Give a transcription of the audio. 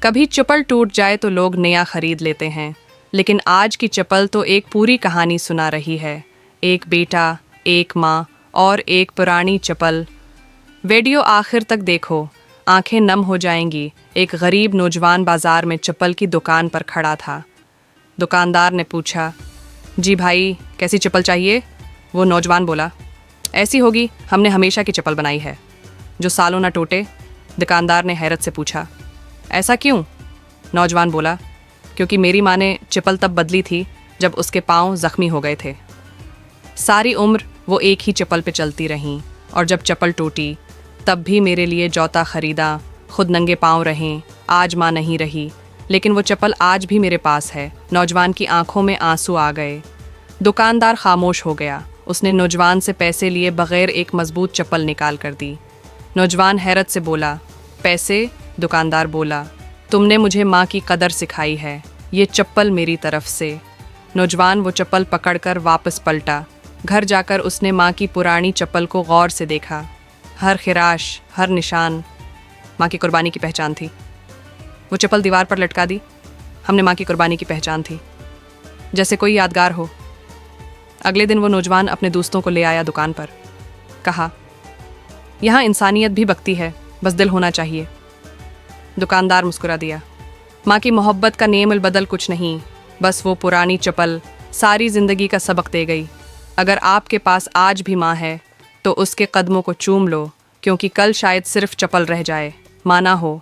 कभी चप्पल टूट जाए तो लोग नया खरीद लेते हैं, लेकिन आज की चप्पल तो एक पूरी कहानी सुना रही है। एक बेटा, एक माँ और एक पुरानी चप्पल। वीडियो आखिर तक देखो, आंखें नम हो जाएंगी। एक गरीब नौजवान बाजार में चप्पल की दुकान पर खड़ा था। दुकानदार ने पूछा, जी भाई, कैसी चप्पल चाहिए? वो नौजवान बोला, ऐसी होगी, हमने हमेशा की चप्पल बनाई है, जो सालों ना टूटे। दुकानदार ने हैरत से पूछा, ऐसा क्यों? नौजवान बोला, क्योंकि मेरी माँ ने चप्पल तब बदली थी जब उसके पाँव जख्मी हो गए थे। सारी उम्र वो एक ही चप्पल पे चलती रहीं, और जब चप्पल टूटी तब भी मेरे लिए जौता खरीदा, खुद नंगे पाँव रहें। आज माँ नहीं रही, लेकिन वो चप्पल आज भी मेरे पास है। नौजवान की आंखों में आंसू आ गए। दुकानदार खामोश हो गया। उसने नौजवान से पैसे लिए बगैर एक मजबूत चप्पल निकाल कर दी। नौजवान हैरत से बोला, पैसे? दुकानदार बोला, तुमने मुझे माँ की कदर सिखाई है, ये चप्पल मेरी तरफ से। नौजवान वो चप्पल पकड़कर वापस पलटा। घर जाकर उसने माँ की पुरानी चप्पल को गौर से देखा। हर खिराश, हर निशान माँ की कुर्बानी की पहचान थी। वो चप्पल दीवार पर लटका दी। हमने माँ की कुर्बानी की पहचान थी, जैसे कोई यादगार हो। अगले दिन वो नौजवान अपने दोस्तों को ले आया दुकान पर। कहा, यहाँ इंसानियत भी बकती है, बस दिल होना चाहिए। दुकानदार मुस्कुरा दिया। माँ की मोहब्बत का नेम बदल कुछ नहीं, बस वो पुरानी चप्पल सारी ज़िंदगी का सबक दे गई। अगर आपके पास आज भी माँ है तो उसके कदमों को चूम लो, क्योंकि कल शायद सिर्फ चप्पल रह जाए, माँ ना हो।